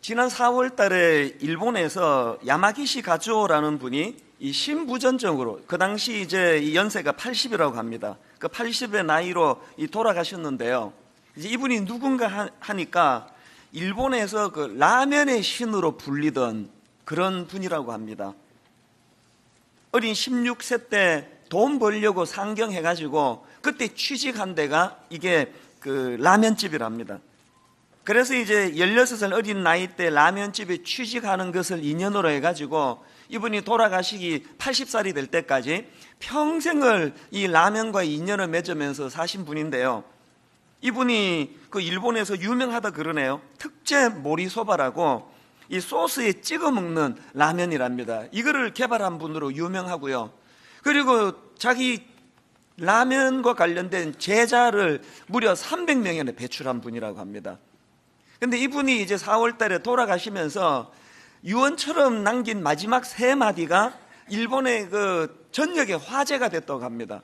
지난 4월 달에 일본에서 야마기시 가즈오라는 분이 이 신부전증으로, 그 당시 이제 이 연세가 80이라고 합니다. 그 80의 나이로 돌아가셨는데요. 이제 이분이 누군가 하니까 일본에서 그 라면의 신으로 불리던 그런 분이라고 합니다. 어린 16세 때 돈 벌려고 상경해가지고 그때 취직한 데가 이게 그 라면집이랍니다. 그래서 이제 16살 어린 나이 때 라면집에 취직하는 것을 인연으로 해가지고 이분이 돌아가시기 80살이 될 때까지 평생을 이 라면과 인연을 맺으면서 사신 분인데요. 이분이 그 일본에서 유명하다 그러네요. 특제 모리소바라고 이 소스에 찍어 먹는 라면이랍니다. 이거를 개발한 분으로 유명하고요. 그리고 자기 라면과 관련된 제자를 무려 300명이나 배출한 분이라고 합니다. 근데 이분이 이제 4월 달에 돌아가시면서 유언처럼 남긴 마지막 3마디가 일본의 그 전역에 화제가 됐다고 합니다.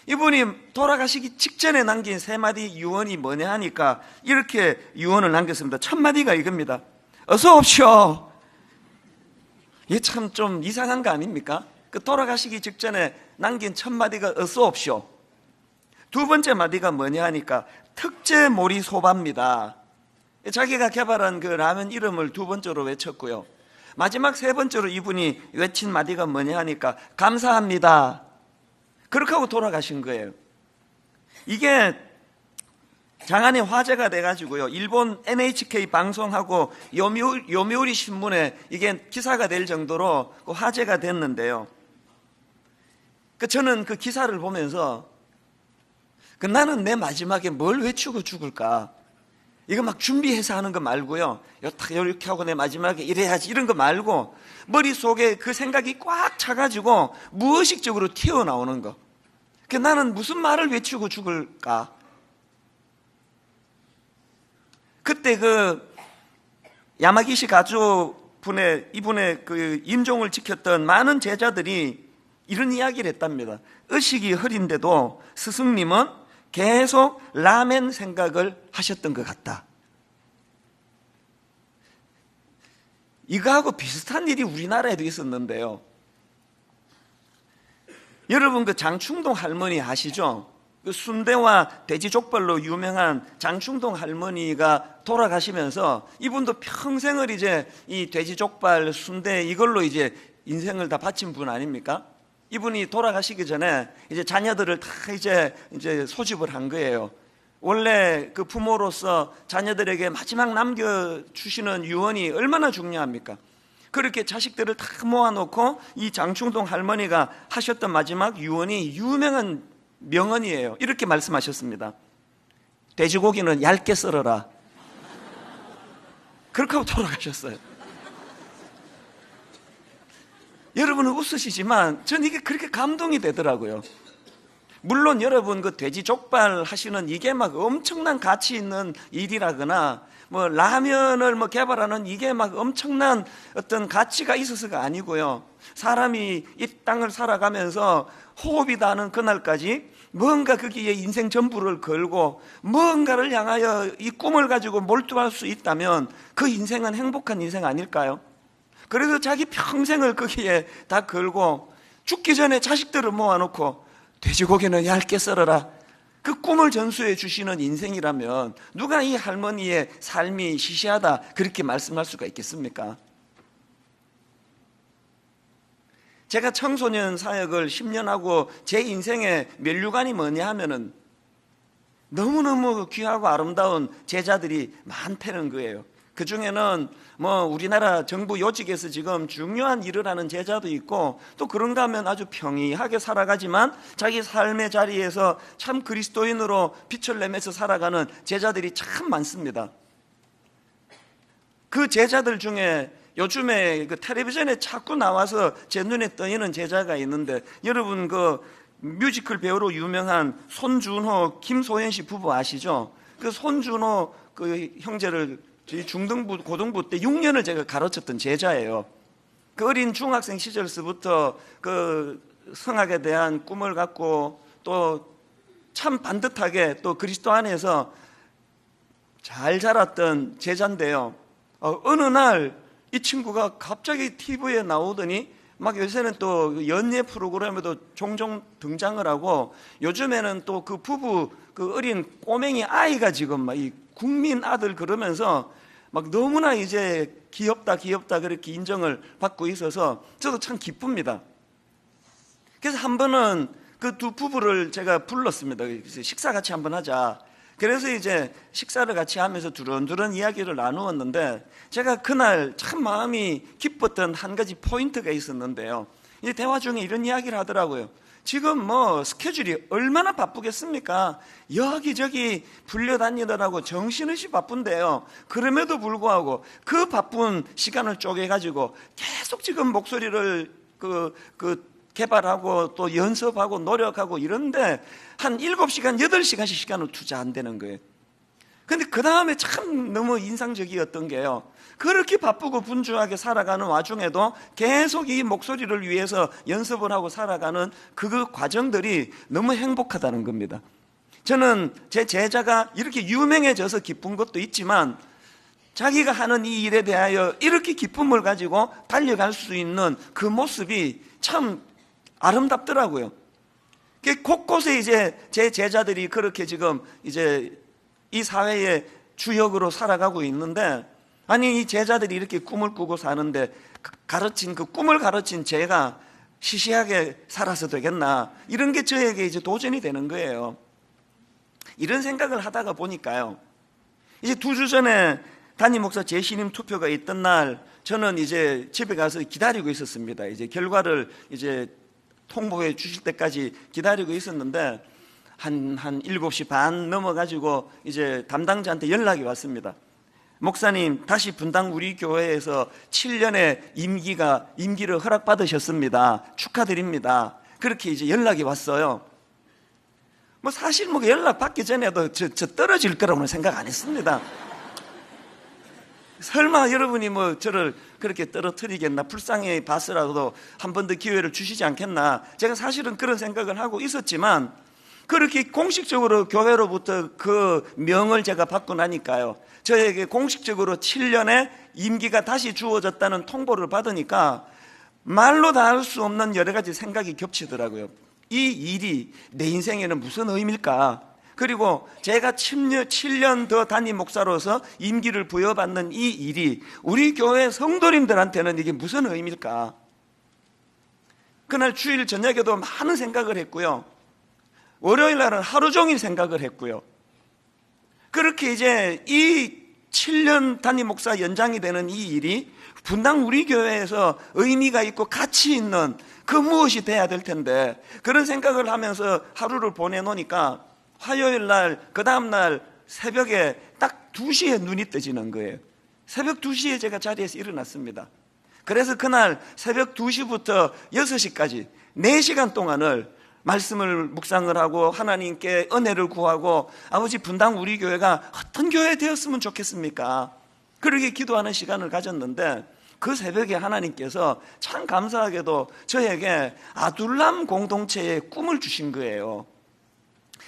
이분이 돌아가시기 직전에 남긴 3마디 유언이 뭐냐 하니까 이렇게 유언을 남겼습니다. 첫 마디가 이겁니다. 어서 옵시오. 이게 참 좀 이상한 거 아닙니까? 그 돌아가시기 직전에 남긴 첫 마디가 어서 옵시오. 두 번째 마디가 뭐냐 하니까 특제 모리소바입니다. 자기가 개발한 그 라면 이름을 두 번째로 외쳤고요. 마지막 세 번째로 이분이 외친 마디가 뭐냐 하니까 감사합니다. 그렇게 하고 돌아가신 거예요. 이게 장안의 화제가 돼가지고요. 일본 NHK 방송하고 요미우리 신문에 이게 기사가 될 정도로 화제가 됐는데요. 저는 그 기사를 보면서 나는 내 마지막에 뭘 외치고 죽을까? 이거 막 준비해서 하는 거 말고요. 이렇게 하고 내 마지막에 이래야지 이런 거 말고 머릿속에 그 생각이 꽉 차가지고 무의식적으로 튀어나오는 거. 나는 무슨 말을 외치고 죽을까? 그때 그 야마기시 가즈오 이분의 그 임종을 지켰던 많은 제자들이 이런 이야기를 했답니다. 의식이 흐린데도 스승님은 계속 라멘 생각을 하셨던 것 같다. 이거하고 비슷한 일이 우리나라에도 있었는데요. 여러분 그 장충동 할머니 아시죠? 그 순대와 돼지족발로 유명한 장충동 할머니가 돌아가시면서 이분도 평생을 이제 이 돼지족발, 순대 이걸로 이제 인생을 다 바친 분 아닙니까? 이분이 돌아가시기 전에 이제 자녀들을 다 이제 소집을 한 거예요. 원래 그 부모로서 자녀들에게 마지막 남겨주시는 유언이 얼마나 중요합니까? 그렇게 자식들을 다 모아놓고 이 장충동 할머니가 하셨던 마지막 유언이 유명한 명언이에요. 이렇게 말씀하셨습니다. 돼지고기는 얇게 썰어라. 그렇게 하고 돌아가셨어요. 여러분은 웃으시지만 전 이게 그렇게 감동이 되더라고요. 물론 여러분 그 돼지족발 하시는 이게 막 엄청난 가치 있는 일이라거나 뭐 라면을 뭐 개발하는 이게 막 엄청난 어떤 가치가 있어서가 아니고요. 사람이 이 땅을 살아가면서 호흡이 닿는 그날까지 뭔가 거기에 인생 전부를 걸고 뭔가를 향하여 이 꿈을 가지고 몰두할 수 있다면 그 인생은 행복한 인생 아닐까요? 그래서 자기 평생을 거기에 다 걸고 죽기 전에 자식들을 모아놓고 돼지고기는 얇게 썰어라. 그 꿈을 전수해 주시는 인생이라면 누가 이 할머니의 삶이 시시하다 그렇게 말씀할 수가 있겠습니까? 제가 청소년 사역을 10년 하고 제 인생의 면류관이 뭐냐 하면은 너무너무 귀하고 아름다운 제자들이 많다는 거예요. 그 중에는 뭐 우리나라 정부 요직에서 지금 중요한 일을 하는 제자도 있고 또 그런가 하면 아주 평이하게 살아가지만 자기 삶의 자리에서 참 그리스도인으로 빛을 내면서 살아가는 제자들이 참 많습니다. 그 제자들 중에 요즘에 그 텔레비전에 자꾸 나와서 제 눈에 떠있는 제자가 있는데 여러분 그 뮤지컬 배우로 유명한 손준호, 김소연 씨 부부 아시죠? 그 손준호 그 형제를 저희 중등부, 고등부 때 6년을 제가 가르쳤던 제자예요. 그 어린 중학생 시절서부터 그 성악에 대한 꿈을 갖고 또 참 반듯하게 또 그리스도 안에서 잘 자랐던 제자인데요. 어느 날 이 친구가 갑자기 TV에 나오더니 막 요새는 또 연예 프로그램에도 종종 등장을 하고, 요즘에는 또 그 부부, 그 어린 꼬맹이 아이가 지금 막 이 국민 아들 그러면서 막 너무나 이제 귀엽다 그렇게 인정을 받고 있어서 저도 참 기쁩니다. 그래서 한 번은 그 두 부부를 제가 불렀습니다. 식사 같이 한번 하자. 그래서 이제 식사를 같이 하면서 두런두런 이야기를 나누었는데, 제가 그날 참 마음이 기뻤던 한 가지 포인트가 있었는데요. 이 대화 중에 이런 이야기를 하더라고요. 지금 뭐 스케줄이 얼마나 바쁘겠습니까? 여기저기 불려다니느라고 정신없이 바쁜데요. 그럼에도 불구하고 그 바쁜 시간을 쪼개가지고 계속 지금 목소리를 개발하고 또 연습하고 노력하고 이런데 한 7시간, 8시간씩 시간을 투자한다는 거예요. 근데 그 다음에 참 너무 인상적이었던 게요, 그렇게 바쁘고 분주하게 살아가는 와중에도 계속 이 목소리를 위해서 연습을 하고 살아가는 그 과정들이 너무 행복하다는 겁니다. 저는 제 제자가 이렇게 유명해져서 기쁜 것도 있지만, 자기가 하는 이 일에 대하여 이렇게 기쁨을 가지고 달려갈 수 있는 그 모습이 참 아름답더라고요. 곳곳에 이제 제 제자들이 그렇게 지금 이제 이 사회의 주역으로 살아가고 있는데, 아니 이 제자들이 이렇게 꿈을 꾸고 사는데 그 꿈을 가르친 제가 시시하게 살아서 되겠나, 이런 게 저에게 이제 도전이 되는 거예요. 이런 생각을 하다가 보니까요, 이제 2주 전에 담임 목사 재신임 투표가 있던 날 저는 이제 집에 가서 기다리고 있었습니다. 이제 결과를 이제 통보해 주실 때까지 기다리고 있었는데, 한 7시 반 넘어가지고 이제 담당자한테 연락이 왔습니다. 목사님, 다시 분당 우리 교회에서 7년의 임기를 허락받으셨습니다. 축하드립니다. 그렇게 이제 연락이 왔어요. 뭐 사실 뭐 연락 받기 전에도 저 떨어질 거라고는 생각 안 했습니다. 설마 여러분이 뭐 저를 그렇게 떨어뜨리겠나, 불쌍히 봤으라도 한 번 더 기회를 주시지 않겠나, 제가 사실은 그런 생각을 하고 있었지만, 그렇게 공식적으로 교회로부터 그 명을 제가 받고 나니까요, 저에게 공식적으로 7년의 임기가 다시 주어졌다는 통보를 받으니까 말로 다 할 수 없는 여러 가지 생각이 겹치더라고요. 이 일이 내 인생에는 무슨 의미일까? 그리고 제가 7년 더 담임 목사로서 임기를 부여받는 이 일이 우리 교회 성도님들한테는 이게 무슨 의미일까? 그날 주일 저녁에도 많은 생각을 했고요, 월요일 날은 하루 종일 생각을 했고요. 그렇게 이제 이 7년 담임 목사 연장이 되는 이 일이 분당 우리 교회에서 의미가 있고 가치 있는 그 무엇이 돼야 될 텐데, 그런 생각을 하면서 하루를 보내놓으니까 화요일 날, 그 다음날 새벽에 딱 2시에 눈이 떠지는 거예요. 새벽 2시에 제가 자리에서 일어났습니다. 그래서 그날 새벽 2시부터 6시까지 4시간 동안을 말씀을 묵상을 하고 하나님께 은혜를 구하고, 아버지 분당 우리 교회가 어떤 교회 되었으면 좋겠습니까? 그렇게 기도하는 시간을 가졌는데, 그 새벽에 하나님께서 참 감사하게도 저에게 아둘람 공동체의 꿈을 주신 거예요.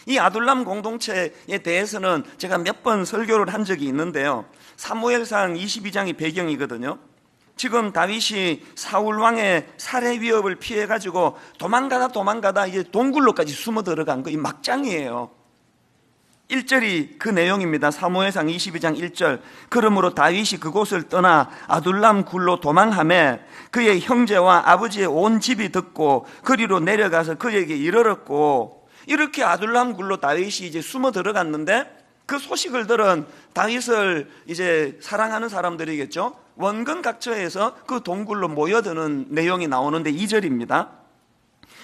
이 아둘람 공동체에 대해서는 제가 몇 번 설교를 한 적이 있는데요, 사무엘상 22장이 배경이거든요. 지금 다윗이 사울 왕의 살해 위협을 피해가지고 도망가다 이제 동굴로까지 숨어 들어간 거, 이 막장이에요. 1절이 그 내용입니다. 사무엘상 22장 1절. 그러므로 다윗이 그곳을 떠나 아둘람 굴로 도망하매 그의 형제와 아버지의 온 집이 듣고 그리로 내려가서 그에게 이르렀고, 이렇게 아둘람 굴로 다윗이 이제 숨어 들어갔는데, 그 소식을 들은 다윗을 이제 사랑하는 사람들이겠죠, 원근 각처에서 그 동굴로 모여드는 내용이 나오는데 2절입니다.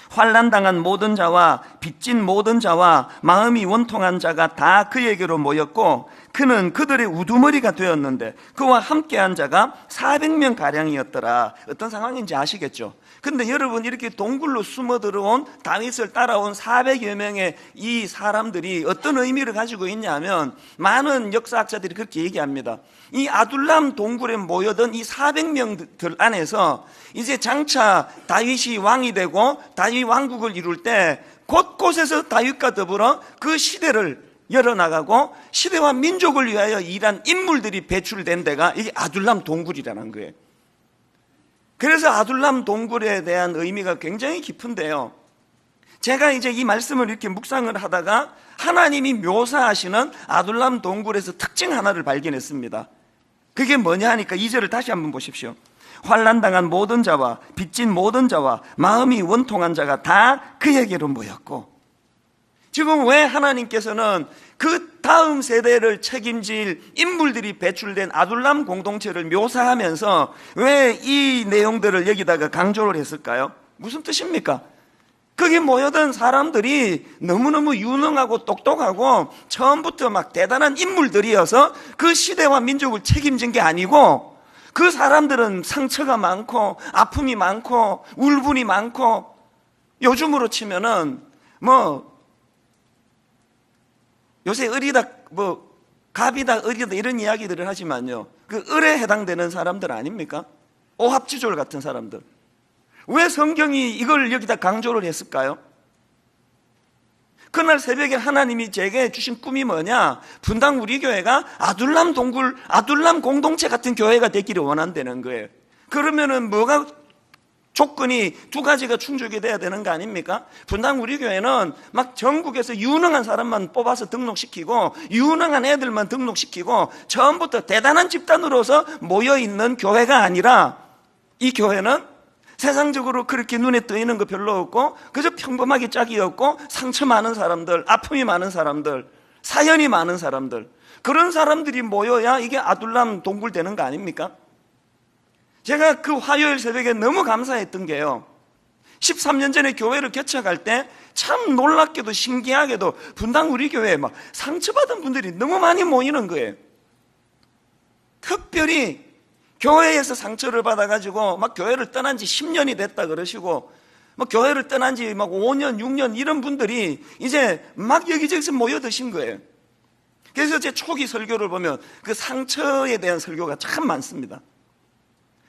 환난당한 모든 자와 빚진 모든 자와 마음이 원통한 자가 다 그에게로 모였고, 그는 그들의 우두머리가 되었는데 그와 함께한 자가 400명 가량이었더라. 어떤 상황인지 아시겠죠? 근데 여러분, 이렇게 동굴로 숨어 들어온 다윗을 따라온 400여 명의 이 사람들이 어떤 의미를 가지고 있냐면, 많은 역사학자들이 그렇게 얘기합니다. 이 아둘람 동굴에 모여든 이 400명들 안에서 이제 장차 다윗이 왕이 되고 다윗 왕국을 이룰 때 곳곳에서 다윗과 더불어 그 시대를 열어나가고 시대와 민족을 위하여 일한 인물들이 배출된 데가 이게 아둘람 동굴이라는 거예요. 그래서 아둘람 동굴에 대한 의미가 굉장히 깊은데요, 제가 이제 이 말씀을 이렇게 묵상을 하다가 하나님이 묘사하시는 아둘람 동굴에서 특징 하나를 발견했습니다. 그게 뭐냐 하니까 2절을 다시 한번 보십시오. 환난당한 모든 자와 빚진 모든 자와 마음이 원통한 자가 다 그에게로 모였고, 지금 왜 하나님께서는 그 다음 세대를 책임질 인물들이 배출된 아둘람 공동체를 묘사하면서 왜 이 내용들을 여기다가 강조를 했을까요? 무슨 뜻입니까? 거기 모여든 사람들이 너무너무 유능하고 똑똑하고 처음부터 막 대단한 인물들이어서 그 시대와 민족을 책임진 게 아니고, 그 사람들은 상처가 많고 아픔이 많고 울분이 많고, 요즘으로 치면은 요새 을이다 갑이다 을이다 이런 이야기들을 하지만요, 그 을에 해당되는 사람들 아닙니까? 오합지졸 같은 사람들. 왜 성경이 이걸 여기다 강조를 했을까요? 그날 새벽에 하나님이 제게 주신 꿈이 뭐냐, 분당 우리 교회가 아둘람 동굴, 아둘람 공동체 같은 교회가 되기를 원한다는 거예요. 그러면은 뭐가 조건이 두 가지가 충족이 돼야 되는 거 아닙니까? 분당 우리 교회는 막 전국에서 유능한 사람만 뽑아서 등록시키고 유능한 애들만 등록시키고 처음부터 대단한 집단으로서 모여있는 교회가 아니라, 이 교회는 세상적으로 그렇게 눈에 띄는 거 별로 없고 그저 평범하게 짝이 없고 상처 많은 사람들, 아픔이 많은 사람들, 사연이 많은 사람들, 그런 사람들이 모여야 이게 아둘람 동굴 되는 거 아닙니까? 제가 그 화요일 새벽에 너무 감사했던 게요, 13년 전에 교회를 개척할 때 참 놀랍게도 신기하게도 분당 우리 교회에 막 상처받은 분들이 너무 많이 모이는 거예요. 특별히 교회에서 상처를 받아가지고 막 교회를 떠난 지 10년이 됐다 그러시고, 막 교회를 떠난 지 막 5년, 6년 이런 분들이 이제 막 여기저기서 모여드신 거예요. 그래서 제 초기 설교를 보면 그 상처에 대한 설교가 참 많습니다.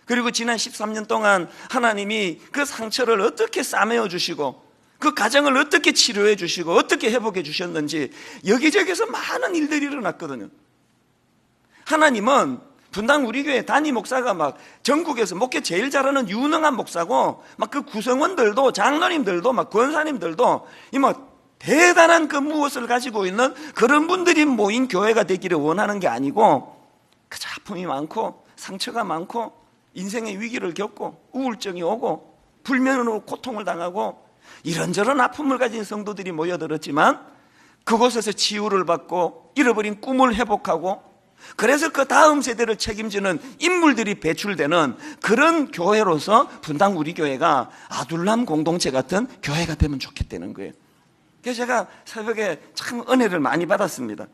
그리고 지난 13년 동안 하나님이 그 상처를 어떻게 싸매어 주시고 그 가정을 어떻게 치료해 주시고 어떻게 회복해 주셨는지 여기저기서 많은 일들이 일어났거든요. 하나님은 분당 우리 교회 담임 목사가 막 전국에서 목회 제일 잘하는 유능한 목사고, 막 그 구성원들도 장로님들도 막 권사님들도 이 뭐 대단한 그 무엇을 가지고 있는 그런 분들이 모인 교회가 되기를 원하는 게 아니고, 그저 아픔이 많고 상처가 많고 인생의 위기를 겪고 우울증이 오고 불면으로 고통을 당하고 이런저런 아픔을 가진 성도들이 모여들었지만, 그곳에서 치유를 받고 잃어버린 꿈을 회복하고, 그래서 그 다음 세대를 책임지는 인물들이 배출되는 그런 교회로서 분당 우리 교회가 아둘람 공동체 같은 교회가 되면 좋겠다는 거예요. 그래서 제가 새벽에 참 은혜를 많이 받았습니다.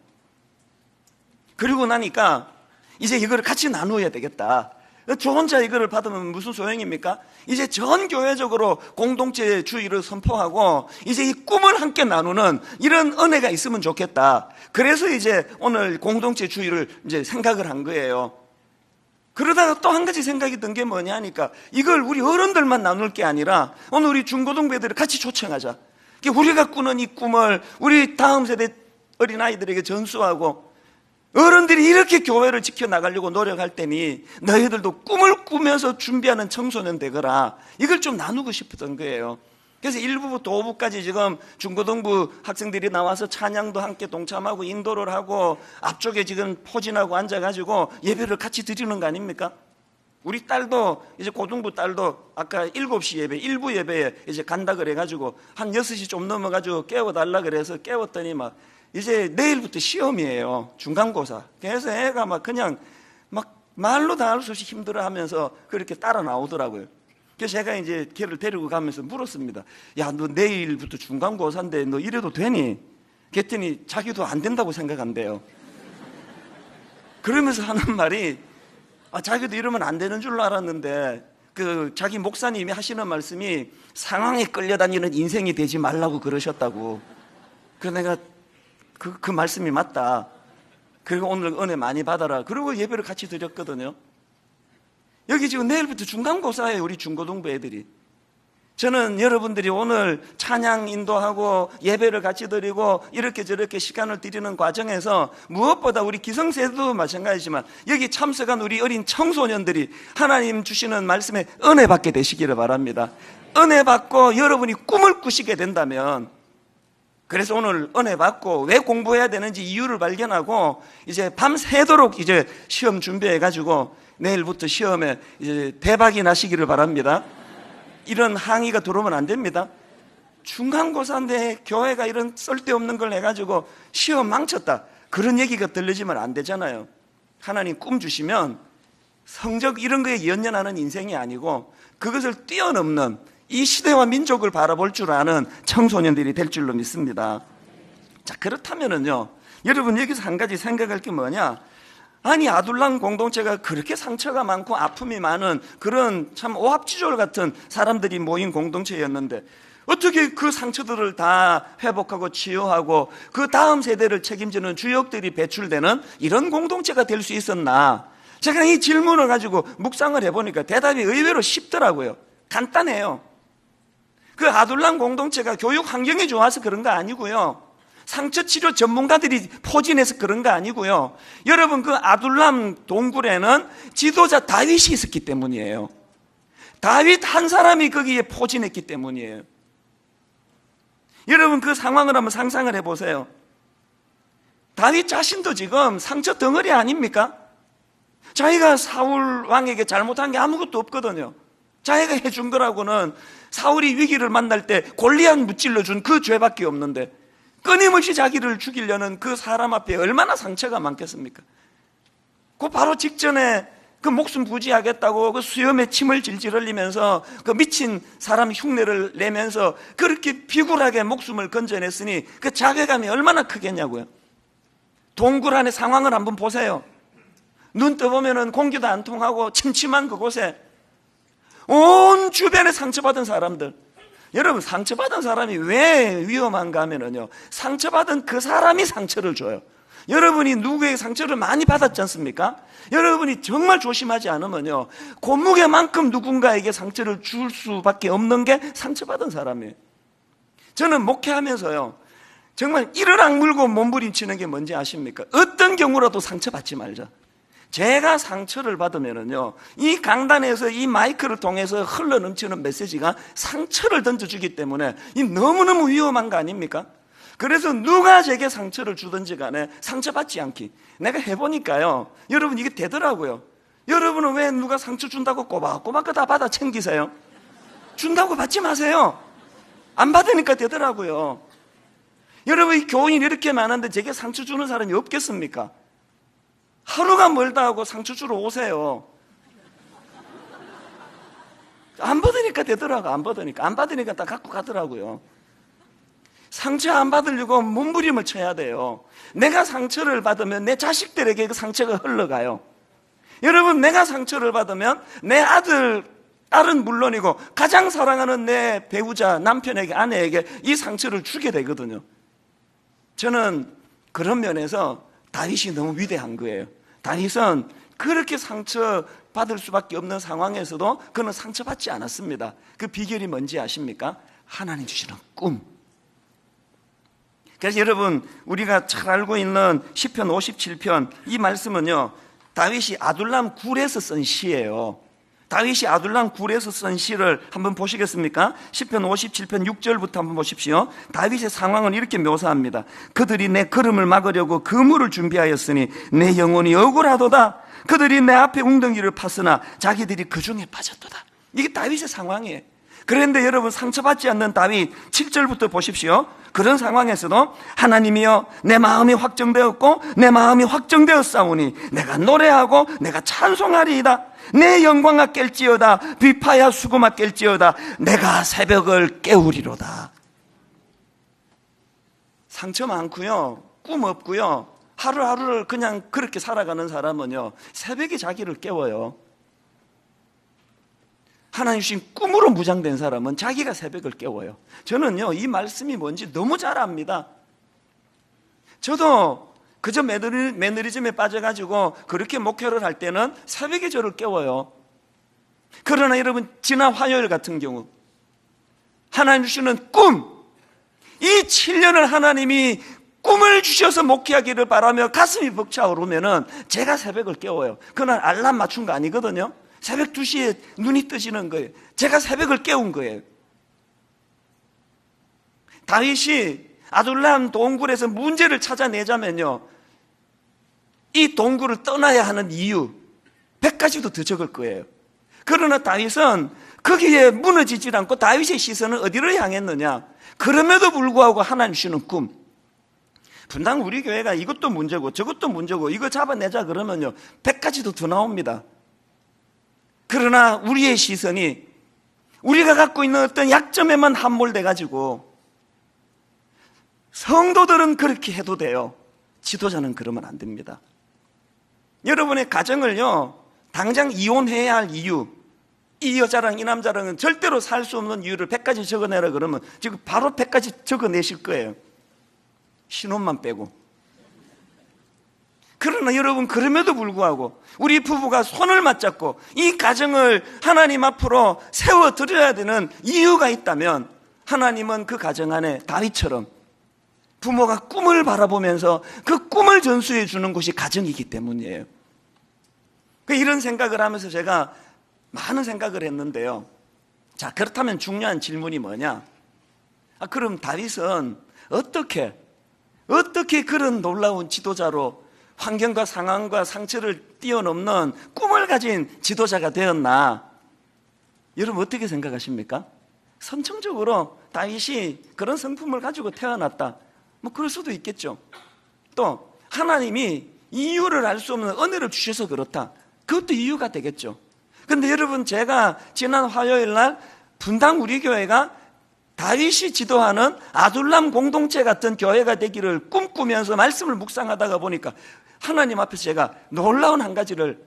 그리고 나니까 이제 이걸 같이 나누어야 되겠다. 저 혼자 이거를 받으면 무슨 소용입니까? 이제 전 교회적으로 공동체주의를 선포하고 이제 이 꿈을 함께 나누는 이런 은혜가 있으면 좋겠다. 그래서 이제 오늘 공동체주의를 이제 생각을 한 거예요. 그러다가 또 한 가지 생각이 든 게 뭐냐 하니까, 이걸 우리 어른들만 나눌 게 아니라 오늘 우리 중고등부 애들을 같이 초청하자. 우리가 꾸는 이 꿈을 우리 다음 세대 어린아이들에게 전수하고, 어른들이 이렇게 교회를 지켜나가려고 노력할 테니 너희들도 꿈을 꾸면서 준비하는 청소년 되거라. 이걸 좀 나누고 싶었던 거예요. 그래서 1부부터 5부까지 지금 중고등부 학생들이 나와서 찬양도 함께 동참하고 인도를 하고 앞쪽에 지금 포진하고 앉아가지고 예배를 같이 드리는 거 아닙니까? 우리 딸도 이제 고등부 딸도 아까 7시 예배, 1부 예배에 이제 간다 그래가지고 한 6시 좀 넘어가지고 깨워달라 그래서 깨웠더니 막 이제 내일부터 시험이에요. 중간고사. 그래서 애가 막 그냥 막 말로 다 할 수 없이 힘들어 하면서 그렇게 따라 나오더라고요. 그래서 제가 이제 걔를 데리고 가면서 물었습니다. 야, 너 내일부터 중간고사인데 너 이래도 되니? 그랬더니 자기도 안 된다고 생각한대요. 그러면서 하는 말이, 자기도 이러면 안 되는 줄 알았는데 그 자기 목사님이 하시는 말씀이 상황에 끌려다니는 인생이 되지 말라고 그러셨다고. 그래서 내가 그 말씀이 맞다. 그리고 오늘 은혜 많이 받아라. 그리고 예배를 같이 드렸거든요. 여기 지금 내일부터 중간고사예요, 우리 중고등부 애들이. 저는 여러분들이 오늘 찬양 인도하고 예배를 같이 드리고 이렇게 저렇게 시간을 드리는 과정에서 무엇보다 우리 기성세대도 마찬가지지만 여기 참석한 우리 어린 청소년들이 하나님 주시는 말씀에 은혜 받게 되시기를 바랍니다. 은혜 받고 여러분이 꿈을 꾸시게 된다면, 그래서 오늘 은혜 받고 왜 공부해야 되는지 이유를 발견하고 이제 밤새도록 이제 시험 준비해 가지고 내일부터 시험에 이제 대박이 나시기를 바랍니다. 이런 항의가 들어오면 안 됩니다. 중간고사인데 교회가 이런 쓸데없는 걸 해가지고 시험 망쳤다, 그런 얘기가 들리지면 안 되잖아요. 하나님 꿈 주시면 성적 이런 거에 연연하는 인생이 아니고 그것을 뛰어넘는 이 시대와 민족을 바라볼 줄 아는 청소년들이 될 줄로 믿습니다. 자, 그렇다면은요, 여러분 여기서 한 가지 생각할 게 뭐냐? 아니, 아둘람 공동체가 그렇게 상처가 많고 아픔이 많은 그런 참 오합지졸 같은 사람들이 모인 공동체였는데 어떻게 그 상처들을 다 회복하고 치유하고 그 다음 세대를 책임지는 주역들이 배출되는 이런 공동체가 될 수 있었나? 제가 이 질문을 가지고 묵상을 해보니까 대답이 의외로 쉽더라고요. 간단해요. 그 아둘람 공동체가 교육 환경이 좋아서 그런 거 아니고요, 상처치료 전문가들이 포진해서 그런 거 아니고요, 여러분 그 아둘람 동굴에는 지도자 다윗이 있었기 때문이에요. 다윗 한 사람이 거기에 포진했기 때문이에요. 여러분 그 상황을 한번 상상을 해보세요. 다윗 자신도 지금 상처 덩어리 아닙니까? 자기가 사울 왕에게 잘못한 게 아무것도 없거든요. 자기가 해준 거라고는 사울이 위기를 만날 때 골리앗 무찔러준 그 죄밖에 없는데 끊임없이 자기를 죽이려는 그 사람 앞에 얼마나 상처가 많겠습니까? 그 바로 직전에 그 목숨 부지하겠다고 그 수염에 침을 질질 흘리면서 그 미친 사람 흉내를 내면서 그렇게 비굴하게 목숨을 건져냈으니 그 자괴감이 얼마나 크겠냐고요. 동굴 안의 상황을 한번 보세요. 눈 떠보면은 공기도 안 통하고 침침한 그곳에 온 주변에 상처받은 사람들. 여러분, 상처받은 사람이 왜 위험한가 하면요, 상처받은 그 사람이 상처를 줘요. 여러분이 누구에게 상처를 많이 받았지 않습니까? 여러분이 정말 조심하지 않으면요, 고무게만큼 누군가에게 상처를 줄 수밖에 없는 게 상처받은 사람이에요. 저는 목회하면서요, 정말 이를 악물고 몸부림치는 게 뭔지 아십니까? 어떤 경우라도 상처받지 말자. 제가 상처를 받으면은요, 이 강단에서 이 마이크를 통해서 흘러 넘치는 메시지가 상처를 던져주기 때문에 이 너무너무 위험한 거 아닙니까? 그래서 누가 제게 상처를 주든지 간에 상처받지 않기. 내가 해보니까요, 여러분 이게 되더라고요. 여러분은 왜 누가 상처 준다고 꼬박꼬박 다 받아 챙기세요? 준다고 받지 마세요. 안 받으니까 되더라고요. 여러분, 이 교인이 이렇게 많은데 제게 상처 주는 사람이 없겠습니까? 하루가 멀다 하고 상처 주러 오세요. 안 받으니까 되더라고. 안 받으니까 다 갖고 가더라고요. 상처 안 받으려고 몸부림을 쳐야 돼요. 내가 상처를 받으면 내 자식들에게 그 상처가 흘러가요. 여러분, 내가 상처를 받으면 내 아들, 딸은 물론이고 가장 사랑하는 내 배우자, 남편에게, 아내에게 이 상처를 주게 되거든요. 저는 그런 면에서 다윗이 너무 위대한 거예요. 다윗은 그렇게 상처받을 수밖에 없는 상황에서도 그는 상처받지 않았습니다. 그 비결이 뭔지 아십니까? 하나님 주시는 꿈. 그래서 여러분, 우리가 잘 알고 있는 시편 57편, 이 말씀은요, 다윗이 아둘람 굴에서 쓴 시예요. 다윗이 아둘람 굴에서 쓴 시를 한번 보시겠습니까? 시편 57편 6절부터 한번 보십시오. 다윗의 상황은 이렇게 묘사합니다. 그들이 내 걸음을 막으려고 그물을 준비하였으니 내 영혼이 억울하도다. 그들이 내 앞에 웅덩이를 팠으나 자기들이 그 중에 빠졌도다. 이게 다윗의 상황이에요. 그런데 여러분, 상처받지 않는 다윗 7절부터 보십시오. 그런 상황에서도 하나님이여, 내 마음이 확정되었고 내 마음이 확정되었사오니 내가 노래하고 내가 찬송하리이다. 내 영광아 깰지어다. 비파야 수금아 깰지어다. 내가 새벽을 깨우리로다. 상처 많고요, 꿈 없고요, 하루하루를 그냥 그렇게 살아가는 사람은요, 새벽에 자기를 깨워요. 하나님 주신 꿈으로 무장된 사람은 자기가 새벽을 깨워요. 저는요, 이 말씀이 뭔지 너무 잘 압니다. 저도 그저 매너리즘에 빠져가지고 그렇게 목회를 할 때는 새벽에 저를 깨워요. 그러나 여러분, 지난 화요일 같은 경우 하나님 주시는 꿈, 이 7년을 하나님이 꿈을 주셔서 목회하기를 바라며 가슴이 벅차오르면은 제가 새벽을 깨워요. 그날 알람 맞춘 거 아니거든요. 새벽 2시에 눈이 뜨시는 거예요. 제가 새벽을 깨운 거예요. 다윗이 아둘람 동굴에서 문제를 찾아내자면요, 이 동굴을 떠나야 하는 이유 100가지도 더 적을 거예요. 그러나 다윗은 거기에 무너지질 않고 다윗의 시선은 어디로 향했느냐? 그럼에도 불구하고 하나님 주시는 꿈. 분당 우리 교회가 이것도 문제고 저것도 문제고 이거 잡아내자 그러면요 100가지도 더 나옵니다. 그러나 우리의 시선이 우리가 갖고 있는 어떤 약점에만 함몰돼 가지고, 성도들은 그렇게 해도 돼요. 지도자는 그러면 안 됩니다. 여러분의 가정을요 당장 이혼해야 할 이유, 이 여자랑 이 남자랑은 절대로 살 수 없는 이유를 100가지 적어내라 그러면 지금 바로 100가지 적어내실 거예요. 신혼만 빼고. 그러나 여러분, 그럼에도 불구하고 우리 부부가 손을 맞잡고 이 가정을 하나님 앞으로 세워드려야 되는 이유가 있다면, 하나님은 그 가정 안에 다윗처럼 부모가 꿈을 바라보면서 그 꿈을 전수해 주는 곳이 가정이기 때문이에요. 이런 생각을 하면서 제가 많은 생각을 했는데요. 자, 그렇다면 중요한 질문이 뭐냐? 그럼 다윗은 어떻게 그런 놀라운 지도자로 환경과 상황과 상처를 뛰어넘는 꿈을 가진 지도자가 되었나? 여러분 어떻게 생각하십니까? 선천적으로 다윗이 그런 성품을 가지고 태어났다, 뭐 그럴 수도 있겠죠. 또 하나님이 이유를 알 수 없는 은혜를 주셔서 그렇다, 그것도 이유가 되겠죠. 그런데 여러분, 제가 지난 화요일 날 분당 우리 교회가 다윗이 지도하는 아둘람 공동체 같은 교회가 되기를 꿈꾸면서 말씀을 묵상하다가 보니까 하나님 앞에서 제가 놀라운 한 가지를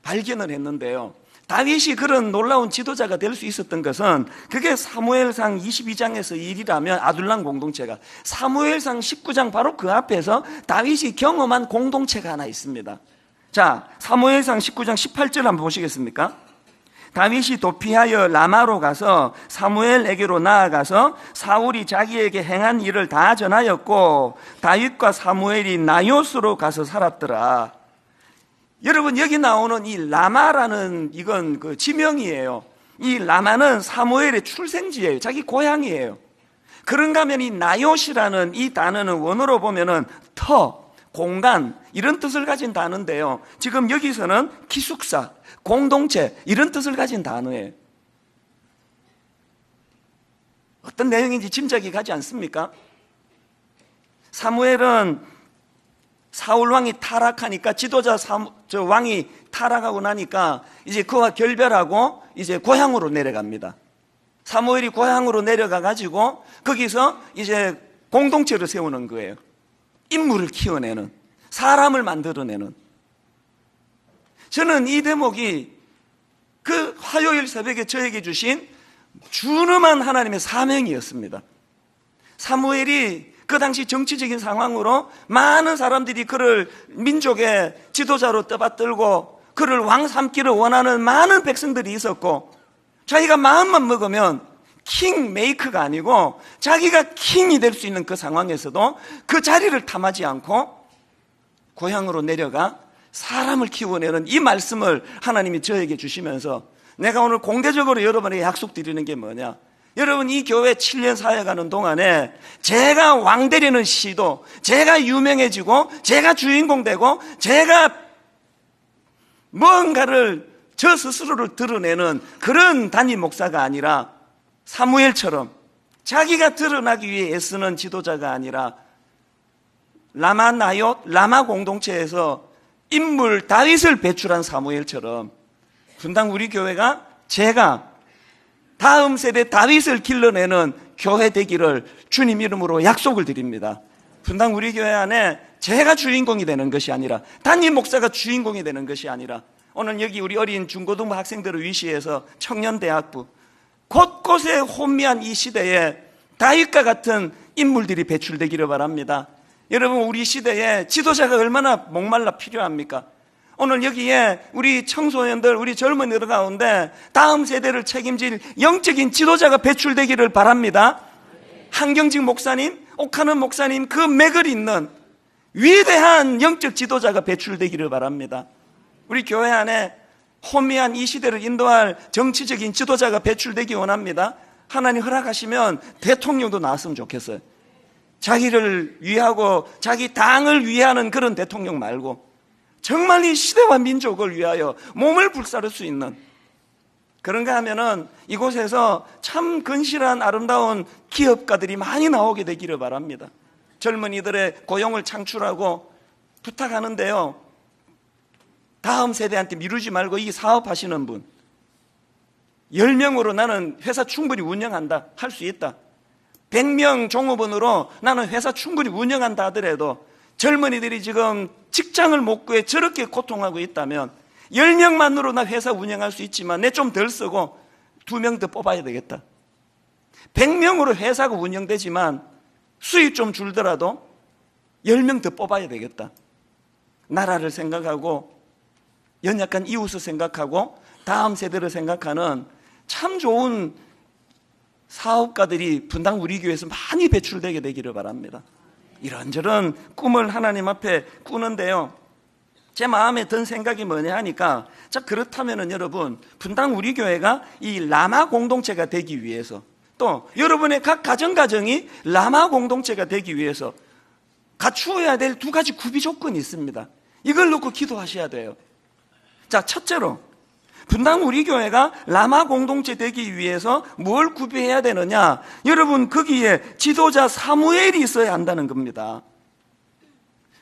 발견을 했는데요. 다윗이 그런 놀라운 지도자가 될 수 있었던 것은, 그게 사무엘상 22장에서 일이라면 아둘람 공동체가, 사무엘상 19장 바로 그 앞에서 다윗이 경험한 공동체가 하나 있습니다. 자, 사무엘상 19장 18절 한번 보시겠습니까? 다윗이 도피하여 라마로 가서 사무엘에게로 나아가서 사울이 자기에게 행한 일을 다 전하였고, 다윗과 사무엘이 나요스로 가서 살았더라. 여러분, 여기 나오는 이 라마라는 이건 그 지명이에요. 이 라마는 사무엘의 출생지예요. 자기 고향이에요. 그런가 하면 이 나요시라는 이 단어는 원어로 보면은 터, 공간, 이런 뜻을 가진 단어인데요. 지금 여기서는 기숙사, 공동체, 이런 뜻을 가진 단어예요. 어떤 내용인지 짐작이 가지 않습니까? 사무엘은 사울 왕이 타락하니까, 지도자 왕이 타락하고 나니까 이제 그와 결별하고 이제 고향으로 내려갑니다. 사무엘이 고향으로 내려가 가지고 거기서 이제 공동체를 세우는 거예요. 인물을 키워내는, 사람을 만들어내는. 저는 이 대목이 그 화요일 새벽에 저에게 주신 준엄한 하나님의 사명이었습니다. 사무엘이 그 당시 정치적인 상황으로 많은 사람들이 그를 민족의 지도자로 떠받들고 그를 왕 삼기를 원하는 많은 백성들이 있었고, 자기가 마음만 먹으면 킹 메이커가 아니고 자기가 킹이 될 수 있는 그 상황에서도 그 자리를 탐하지 않고 고향으로 내려가 사람을 키워내는 이 말씀을 하나님이 저에게 주시면서, 내가 오늘 공개적으로 여러분에게 약속드리는 게 뭐냐? 여러분, 이 교회 7년 사역하는 동안에 제가 왕 되려는 시도, 제가 유명해지고 제가 주인공 되고 제가 뭔가를 저 스스로를 드러내는 그런 담임 목사가 아니라, 사무엘처럼 자기가 드러나기 위해 애쓰는 지도자가 아니라, 라마 나옳, 라마 공동체에서 인물 다윗을 배출한 사무엘처럼 분당 우리 교회가 제가 다음 세대 다윗을 길러내는 교회 되기를 주님 이름으로 약속을 드립니다. 분당 우리 교회 안에 제가 주인공이 되는 것이 아니라, 담임 목사가 주인공이 되는 것이 아니라, 오늘 여기 우리 어린 중고등부 학생들을 위시해서 청년대학부 곳곳에 혼미한 이 시대에 다윗과 같은 인물들이 배출되기를 바랍니다. 여러분, 우리 시대에 지도자가 얼마나 목말라 필요합니까? 오늘 여기에 우리 청소년들, 우리 젊은이들 가운데 다음 세대를 책임질 영적인 지도자가 배출되기를 바랍니다. 한경직 목사님, 옥하는 목사님, 그 맥을 잇는 위대한 영적 지도자가 배출되기를 바랍니다. 우리 교회 안에 혼미한 이 시대를 인도할 정치적인 지도자가 배출되기 원합니다. 하나님 허락하시면 대통령도 나왔으면 좋겠어요. 자기를 위하고 자기 당을 위하는 그런 대통령 말고 정말 이 시대와 민족을 위하여 몸을 불사를 수 있는, 그런가 하면은 이곳에서 참 근실한 아름다운 기업가들이 많이 나오게 되기를 바랍니다. 젊은이들의 고용을 창출하고 부탁하는데요, 다음 세대한테 미루지 말고 이 사업하시는 분 10명으로 나는 회사 충분히 운영한다, 할 수 있다. 100명 종업원으로 나는 회사 충분히 운영한다 하더라도 젊은이들이 지금 직장을 못 구해 저렇게 고통하고 있다면 10명만으로 나 회사 운영할 수 있지만 내 좀 덜 쓰고 2명 더 뽑아야 되겠다. 100명으로 회사가 운영되지만 수입 좀 줄더라도 10명 더 뽑아야 되겠다. 나라를 생각하고 연약한 이웃을 생각하고 다음 세대를 생각하는 참 좋은 사업가들이 분당 우리 교회에서 많이 배출되게 되기를 바랍니다. 이런저런 꿈을 하나님 앞에 꾸는데요, 제 마음에 든 생각이 뭐냐 하니까, 자, 그렇다면은 여러분, 분당 우리 교회가 이 라마 공동체가 되기 위해서, 또 여러분의 각 가정이 라마 공동체가 되기 위해서 갖추어야 될 2가지 구비 조건이 있습니다. 이걸 놓고 기도하셔야 돼요. 자, 첫째로 분당 우리 교회가 라마 공동체 되기 위해서 뭘 구비해야 되느냐? 여러분, 거기에 지도자 사무엘이 있어야 한다는 겁니다.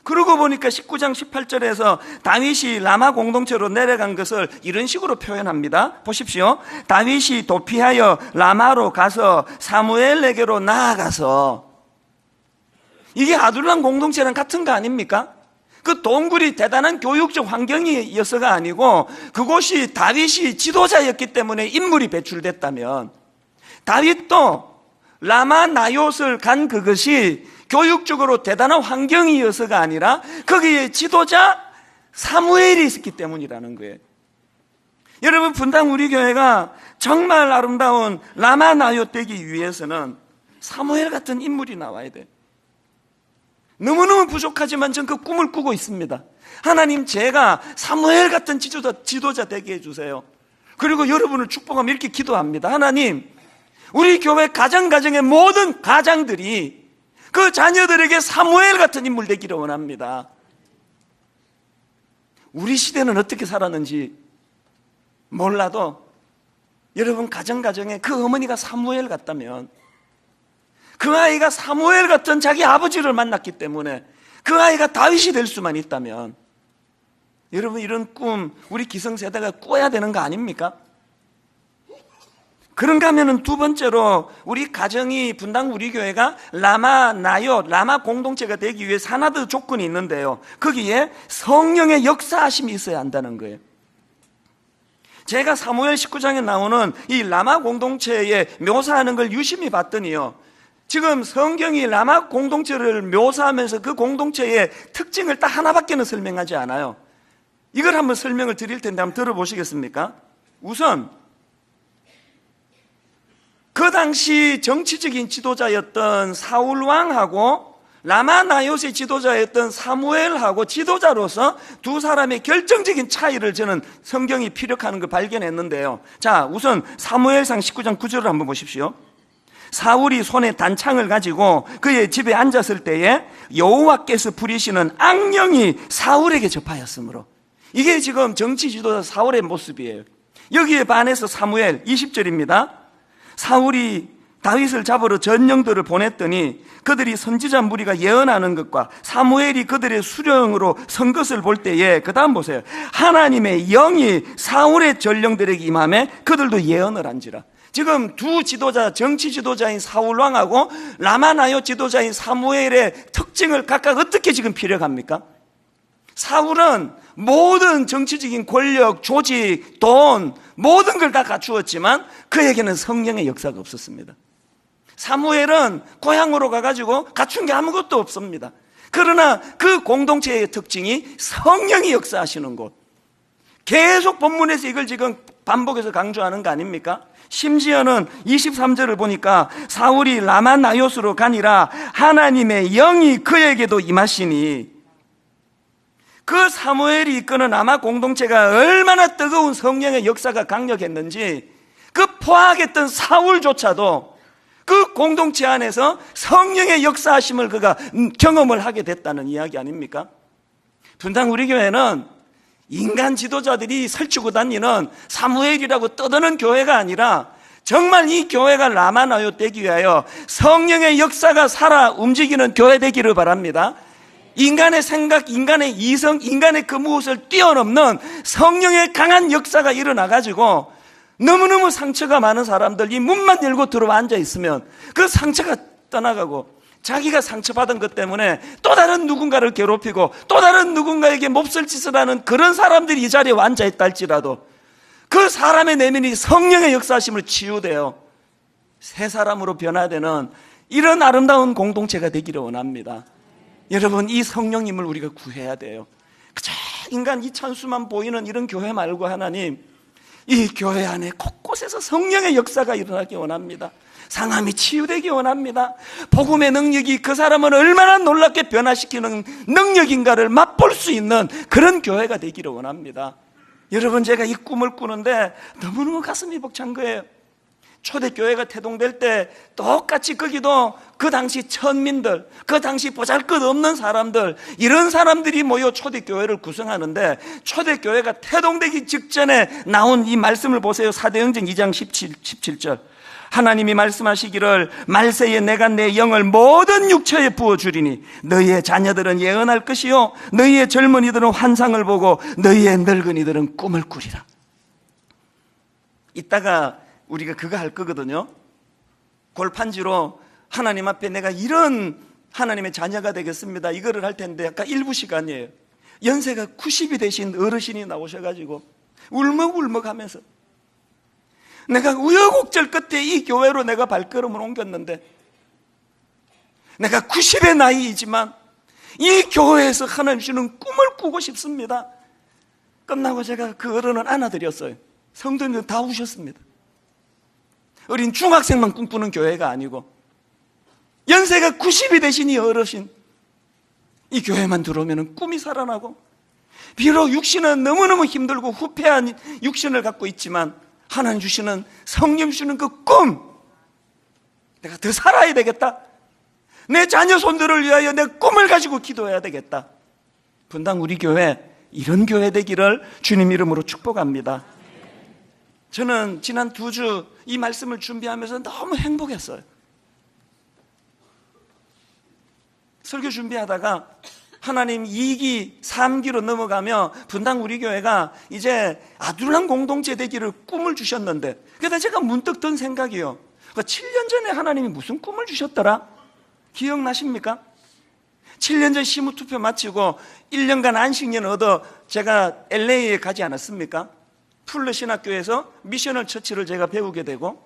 그러고 보니까 19장 18절에서 다윗이 라마 공동체로 내려간 것을 이런 식으로 표현합니다. 보십시오. 다윗이 도피하여 라마로 가서 사무엘에게로 나아가서, 이게 아둘람 공동체랑 같은 거 아닙니까? 그 동굴이 대단한 교육적 환경이어서가 아니고 그곳이 다윗이 지도자였기 때문에 인물이 배출됐다면, 다윗도 라마 나옅을 간 그것이 교육적으로 대단한 환경이어서가 아니라 거기에 지도자 사무엘이 있었기 때문이라는 거예요. 여러분, 분당 우리 교회가 정말 아름다운 라마 나옅 되기 위해서는 사무엘 같은 인물이 나와야 돼요. 너무너무 부족하지만 전 그 꿈을 꾸고 있습니다. 하나님, 제가 사무엘 같은 지도자 되게 해주세요. 그리고 여러분을 축복하며 이렇게 기도합니다. 하나님, 우리 교회 가정의 모든 가장들이 그 자녀들에게 사무엘 같은 인물 되기를 원합니다. 우리 시대는 어떻게 살았는지 몰라도 여러분 가정에 그 어머니가 사무엘 같다면, 그 아이가 사무엘 같은 자기 아버지를 만났기 때문에 그 아이가 다윗이 될 수만 있다면, 여러분, 이런 꿈 우리 기성세대가 꿔야 되는 거 아닙니까? 그런가 하면은 2번째로 우리 가정이, 분당 우리 교회가 라마 나옅, 라마 공동체가 되기 위해 하나 더 조건이 있는데요, 거기에 성령의 역사하심이 있어야 한다는 거예요. 제가 사무엘 19장에 나오는 이 라마 공동체에 묘사하는 걸 유심히 봤더니요, 지금 성경이 라마 공동체를 묘사하면서 그 공동체의 특징을 딱 하나밖에는 설명하지 않아요. 이걸 한번 설명을 드릴 텐데 한번 들어보시겠습니까? 우선 그 당시 정치적인 지도자였던 사울 왕하고 라마 나옅의 지도자였던 사무엘하고 지도자로서 2 사람의 결정적인 차이를 저는 성경이 피력하는 걸 발견했는데요. 자, 우선 사무엘상 19장 9절을 한번 보십시오. 사울이 손에 단창을 가지고 그의 집에 앉았을 때에 여호와께서 부리시는 악령이 사울에게 접하였으므로, 이게 지금 정치 지도자 사울의 모습이에요. 여기에 반해서 사무엘 20절입니다. 사울이 다윗을 잡으러 전령들을 보냈더니 그들이 선지자 무리가 예언하는 것과 사무엘이 그들의 수령으로 선 것을 볼 때에, 그 다음 보세요. 하나님의 영이 사울의 전령들에게 임하매 그들도 예언을 한지라. 지금 2 지도자, 정치 지도자인 사울 왕하고 라마 나옅 지도자인 사무엘의 특징을 각각 어떻게 지금 피력합니까? 사울은 모든 정치적인 권력, 조직, 돈, 모든 걸 다 갖추었지만 그에게는 성령의 역사가 없었습니다. 사무엘은 고향으로 가가지고 갖춘 게 아무것도 없습니다. 그러나 그 공동체의 특징이 성령이 역사하시는 곳, 계속 본문에서 이걸 지금 반복해서 강조하는 거 아닙니까? 심지어는 23절을 보니까 사울이 라마나요스로 가니라 하나님의 영이 그에게도 임하시니, 그 사무엘이 이끄는 라마 공동체가 얼마나 뜨거운 성령의 역사가 강력했는지 그 포악했던 사울조차도 그 공동체 안에서 성령의 역사하심을 그가 경험을 하게 됐다는 이야기 아닙니까? 분당 우리 교회는 인간 지도자들이 설치고 다니는 사무엘이라고 떠드는 교회가 아니라 정말 이 교회가 라마나요 되기 위하여 성령의 역사가 살아 움직이는 교회 되기를 바랍니다. 인간의 생각, 인간의 이성, 인간의 그 무엇을 뛰어넘는 성령의 강한 역사가 일어나가지고 너무너무 상처가 많은 사람들, 이 문만 열고 들어와 앉아있으면 그 상처가 떠나가고 자기가 상처받은 것 때문에 또 다른 누군가를 괴롭히고 또 다른 누군가에게 몹쓸 짓을 하는 그런 사람들이 이 자리에 앉아있다 할지라도 그 사람의 내면이 성령의 역사하심을 치유되어 새 사람으로 변화되는 이런 아름다운 공동체가 되기를 원합니다. 여러분, 이 성령님을 우리가 구해야 돼요. 그저 인간 이찬수만 보이는 이런 교회 말고 하나님, 이 교회 안에 곳곳에서 성령의 역사가 일어나기 원합니다. 상함이 치유되기 원합니다. 복음의 능력이 그 사람을 얼마나 놀랍게 변화시키는 능력인가를 맛볼 수 있는 그런 교회가 되기를 원합니다. 여러분, 제가 이 꿈을 꾸는데 너무너무 가슴이 벅찬 거예요. 초대교회가 태동될 때 똑같이 거기도 그 당시 천민들, 그 당시 보잘것없는 사람들, 이런 사람들이 모여 초대교회를 구성하는데, 초대교회가 태동되기 직전에 나온 이 말씀을 보세요. 사도행전 2장 17절. 하나님이 말씀하시기를 말세에 내가 내 영을 모든 육체에 부어주리니 너희의 자녀들은 예언할 것이요 너희의 젊은이들은 환상을 보고 너희의 늙은이들은 꿈을 꾸리라. 이따가 우리가 그거 할 거거든요. 골판지로 하나님 앞에 내가 이런 하나님의 자녀가 되겠습니다, 이거를 할 텐데 아까 일부 시간이에요. 연세가 90이 되신 어르신이 나오셔가지고 울먹울먹하면서 내가 우여곡절 끝에 이 교회로 내가 발걸음을 옮겼는데 내가 90의 나이이지만 이 교회에서 하나님 주는 꿈을 꾸고 싶습니다. 끝나고 제가 그 어른을 안아드렸어요. 성도님들 다 우셨습니다. 어린 중학생만 꿈꾸는 교회가 아니고 연세가 90이 되신 이 어르신, 이 교회만 들어오면 꿈이 살아나고, 비록 육신은 너무너무 힘들고 후패한 육신을 갖고 있지만 하나님 주시는, 성령 주시는 그 꿈, 내가 더 살아야 되겠다, 내 자녀 손들을 위하여 내 꿈을 가지고 기도해야 되겠다. 분당 우리 교회 이런 교회 되기를 주님 이름으로 축복합니다. 저는 지난 2주 이 말씀을 준비하면서 너무 행복했어요. 설교 준비하다가 하나님 2기, 3기로 넘어가며 분당 우리 교회가 이제 아둘한 공동체 되기를 꿈을 주셨는데, 그러다 제가 문득 든 생각이요, 7년 전에 하나님이 무슨 꿈을 주셨더라? 기억나십니까? 7년 전 시무투표 마치고 1년간 안식년 얻어 제가 LA에 가지 않았습니까? 풀러 신학교에서 미셔널 처치를 제가 배우게 되고,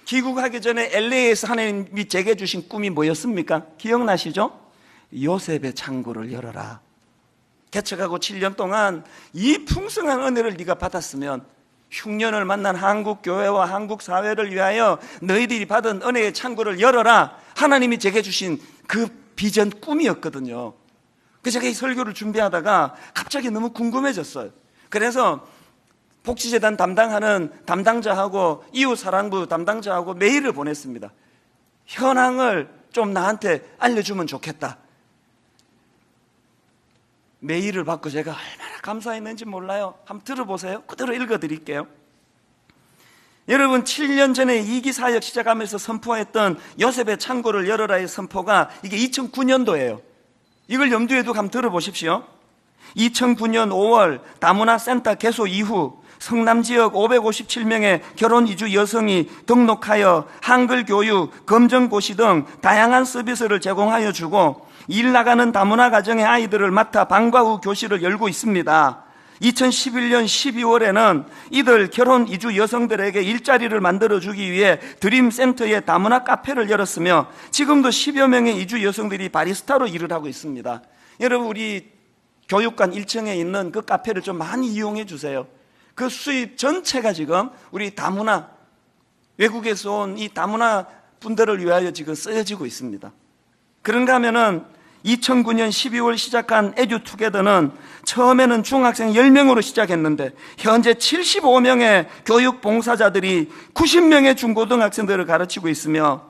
귀국하기 전에 LA에서 하나님이 제게 주신 꿈이 뭐였습니까? 기억나시죠? 요셉의 창고를 열어라. 개척하고 7년 동안 이 풍성한 은혜를 네가 받았으면 흉년을 만난 한국 교회와 한국 사회를 위하여 너희들이 받은 은혜의 창고를 열어라. 하나님이 제게 주신 그 비전 꿈이었거든요. 그래서 제가 이 설교를 준비하다가 갑자기 너무 궁금해졌어요. 그래서 복지재단 담당하는 담당자하고 이웃사랑부 담당자하고 메일을 보냈습니다. 현황을 좀 나한테 알려주면 좋겠다. 메일을 받고 제가 얼마나 감사했는지 몰라요. 한번 들어보세요. 그대로 읽어드릴게요. 여러분, 7년 전에 2기 사역 시작하면서 선포했던 요셉의 창고를 열어라의 선포가 이게 2009년도예요. 이걸 염두에 두고 한번 들어보십시오. 2009년 5월 다문화 센터 개소 이후 성남지역 557명의 결혼 이주 여성이 등록하여 한글 교육, 검정고시 등 다양한 서비스를 제공하여 주고 일 나가는 다문화 가정의 아이들을 맡아 방과 후 교실을 열고 있습니다. 2011년 12월에는 이들 결혼 이주 여성들에게 일자리를 만들어주기 위해 드림센터에 다문화 카페를 열었으며 지금도 10여 명의 이주 여성들이 바리스타로 일을 하고 있습니다. 여러분, 우리 교육관 1층에 있는 그 카페를 좀 많이 이용해 주세요. 그 수입 전체가 지금 우리 다문화, 외국에서 온 이 다문화 분들을 위하여 지금 쓰여지고 있습니다. 그런가 하면은 2009년 12월 시작한 에듀투게더는 처음에는 중학생 10명으로 시작했는데 현재 75명의 교육 봉사자들이 90명의 중고등학생들을 가르치고 있으며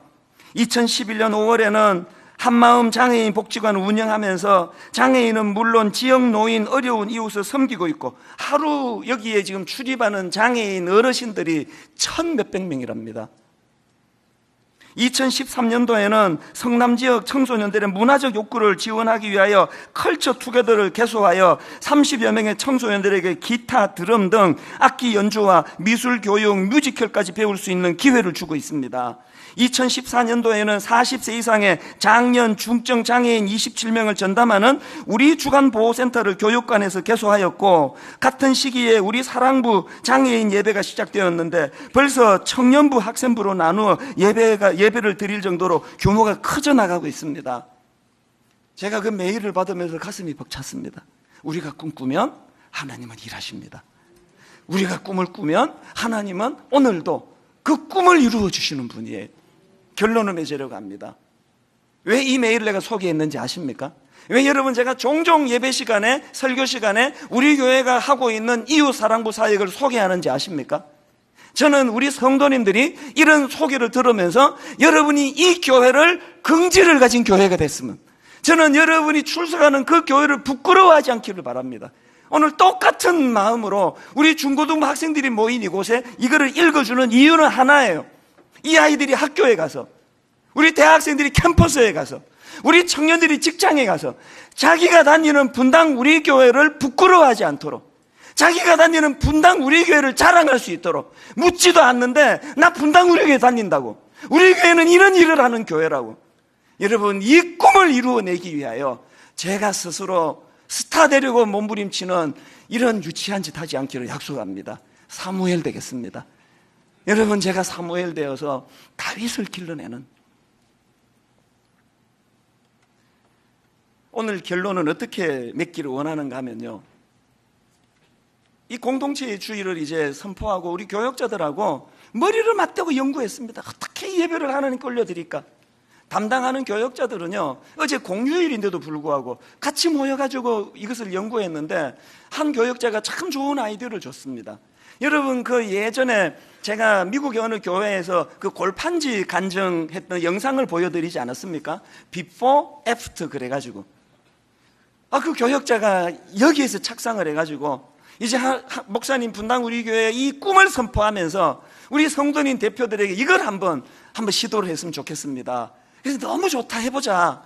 2011년 5월에는 한마음 장애인 복지관 운영하면서 장애인은 물론 지역 노인 어려운 이웃을 섬기고 있고 하루 여기에 지금 출입하는 장애인 어르신들이 1,몇백 명이랍니다. 2013년도에는 성남 지역 청소년들의 문화적 욕구를 지원하기 위하여 컬처 투게더를 개소하여 30여 명의 청소년들에게 기타, 드럼 등 악기 연주와 미술 교육, 뮤지컬까지 배울 수 있는 기회를 주고 있습니다. 2014년도에는 40세 이상의 장년, 중증 장애인 27명을 전담하는 우리 주간보호센터를 교육관에서 개소하였고 같은 시기에 우리 사랑부 장애인 예배가 시작되었는데 벌써 청년부, 학생부로 나누어 예배를 드릴 정도로 규모가 커져 나가고 있습니다. 제가 그 메일을 받으면서 가슴이 벅찼습니다. 우리가 꿈꾸면 하나님은 일하십니다. 우리가 꿈을 꾸면 하나님은 오늘도 그 꿈을 이루어 주시는 분이에요. 결론을 맺으려고 합니다. 왜 이 메일을 내가 소개했는지 아십니까? 왜 여러분 제가 종종 예배 시간에, 설교 시간에 우리 교회가 하고 있는 이웃사랑부 사역을 소개하는지 아십니까? 저는 우리 성도님들이 이런 소개를 들으면서 여러분이 이 교회를 긍지를 가진 교회가 됐으면, 저는 여러분이 출석하는 그 교회를 부끄러워하지 않기를 바랍니다. 오늘 똑같은 마음으로 우리 중고등부 학생들이 모인 이곳에 이거를 읽어주는 이유는 하나예요. 이 아이들이 학교에 가서, 우리 대학생들이 캠퍼스에 가서, 우리 청년들이 직장에 가서 자기가 다니는 분당 우리 교회를 부끄러워하지 않도록, 자기가 다니는 분당 우리 교회를 자랑할 수 있도록, 묻지도 않는데 나 분당 우리 교회 다닌다고, 우리 교회는 이런 일을 하는 교회라고. 여러분, 이 꿈을 이루어내기 위하여 제가 스스로 스타 되려고 몸부림치는 이런 유치한 짓 하지 않기를 약속합니다. 사무엘 되겠습니다. 여러분, 제가 사무엘 되어서 다윗을 길러내는, 오늘 결론은 어떻게 맺기를 원하는가 하면요, 이 공동체의 주의를 이제 선포하고 우리 교역자들하고 머리를 맞대고 연구했습니다. 어떻게 예배를 하나님께 올려드릴까? 담당하는 교역자들은요, 어제 공휴일인데도 불구하고 같이 모여가지고 이것을 연구했는데 한 교역자가 참 좋은 아이디어를 줬습니다. 여러분, 그 예전에 제가 미국의 어느 교회에서 그 골판지 간증했던 영상을 보여드리지 않았습니까? Before, After 그래가지고 그 교역자가 여기에서 착상을 해가지고 이제 목사님 분당 우리 교회 이 꿈을 선포하면서 우리 성도님 대표들에게 이걸 한번 시도를 했으면 좋겠습니다. 그래서 너무 좋다, 해보자.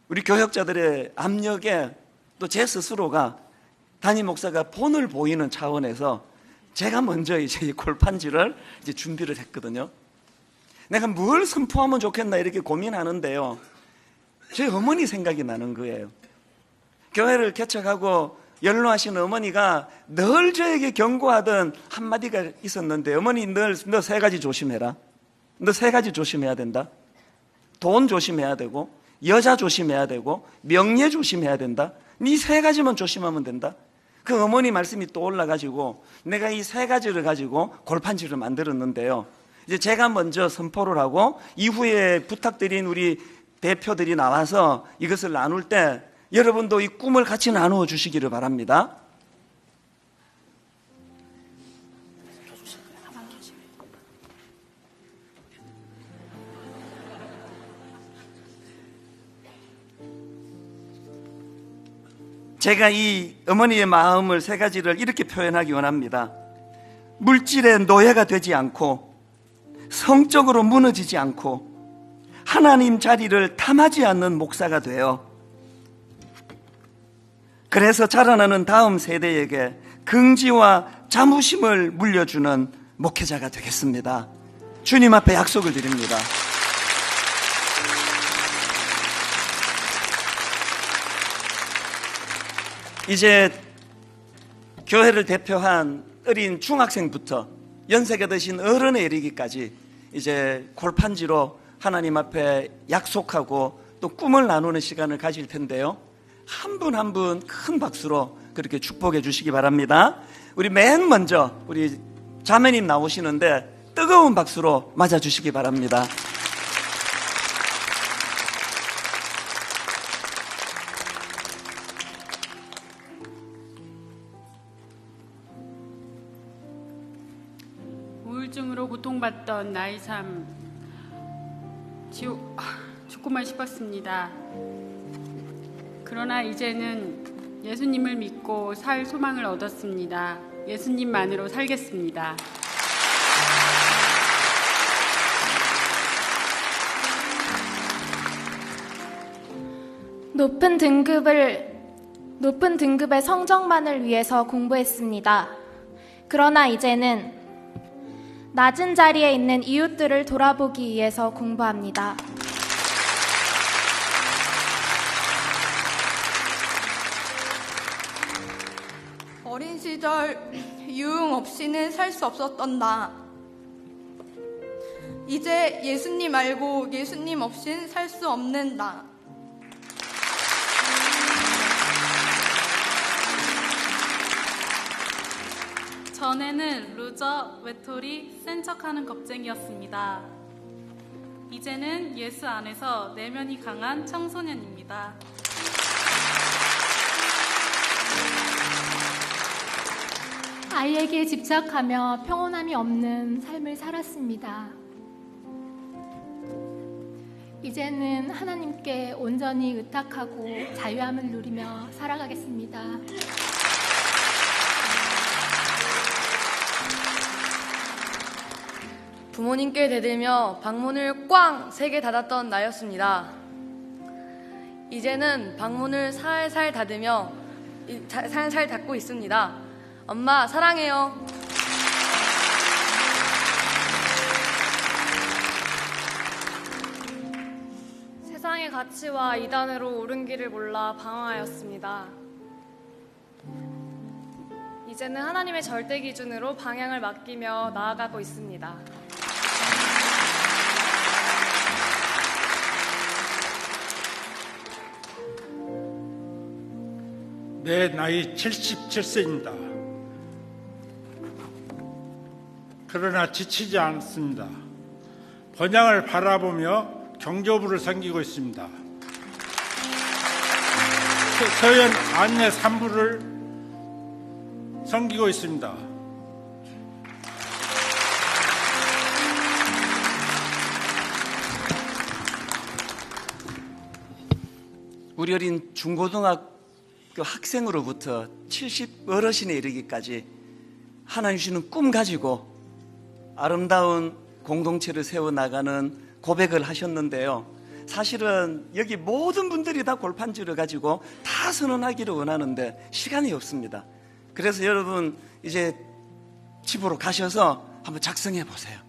우리 교역자들의 압력에 또 제 스스로가 담임 목사가 본을 보이는 차원에서 제가 먼저 이제 이 골판지를 이제 준비를 했거든요. 내가 뭘 선포하면 좋겠나 이렇게 고민하는데요, 제 어머니 생각이 나는 거예요. 교회를 개척하고 연로하신 어머니가 늘 저에게 경고하던 한마디가 있었는데, 어머니 너 3가지 조심해라. 너 3가지 조심해야 된다. 돈 조심해야 되고, 여자 조심해야 되고, 명예 조심해야 된다. 네 3가지만 조심하면 된다. 그 어머니 말씀이 또 올라가지고 내가 이 3가지를 가지고 골판지를 만들었는데요, 이제 제가 먼저 선포를 하고 이후에 부탁드린 우리 대표들이 나와서 이것을 나눌 때 여러분도 이 꿈을 같이 나누어 주시기를 바랍니다. 제가 이 어머니의 마음을 3가지를 이렇게 표현하기 원합니다. 물질의 노예가 되지 않고, 성적으로 무너지지 않고, 하나님 자리를 탐하지 않는 목사가 되어, 그래서 자라나는 다음 세대에게 긍지와 자부심을 물려주는 목회자가 되겠습니다. 주님 앞에 약속을 드립니다. 이제 교회를 대표한 어린 중학생부터 연세가 드신 어른에 이르기까지 이제 골판지로 하나님 앞에 약속하고 또 꿈을 나누는 시간을 가질 텐데요, 한 분 한 분 큰 박수로 그렇게 축복해 주시기 바랍니다. 우리 맨 먼저 우리 자매님 나오시는데 뜨거운 박수로 맞아 주시기 바랍니다. 우울증으로 고통받던 나의 삶 죽고만 싶었습니다. 그러나 이제는 예수님을 믿고 살 소망을 얻었습니다. 예수님만으로 살겠습니다. 높은 등급의 성적만을 위해서 공부했습니다. 그러나 이제는 낮은 자리에 있는 이웃들을 돌아보기 위해서 공부합니다. 어린 시절 유흥 없이는 살 수 없었던 나. 이제 예수님 알고 예수님 없인 살 수 없는 나. 전에는 루저, 외톨이, 센 척하는 겁쟁이였습니다. 이제는 예수 안에서 내면이 강한 청소년입니다. 아이에게 집착하며 평온함이 없는 삶을 살았습니다. 이제는 하나님께 온전히 의탁하고 자유함을 누리며 살아가겠습니다. 부모님께 대들며 방문을 꽝 3개 닫았던 나였습니다. 이제는 방문을 살살 닫으며 살살 닫고 있습니다. 엄마 사랑해요. 세상의 가치와 이단으로 옳은 길을 몰라 방황하였습니다. 이제는 하나님의 절대 기준으로 방향을 맡기며 나아가고 있습니다. 내 나이 77세입니다. 그러나 지치지 않습니다. 번향을 바라보며 경조부를 섬기고 있습니다. 서현 안내 산부를 섬기고 있습니다. 우리 어린 중고등학교 학생으로부터 70 어르신에 이르기까지 하나님 주시는 꿈 가지고 아름다운 공동체를 세워나가는 고백을 하셨는데요. 사실은 여기 모든 분들이 다 골판지를 가지고 다 선언하기를 원하는데 시간이 없습니다. 그래서 여러분 이제 집으로 가셔서 한번 작성해 보세요.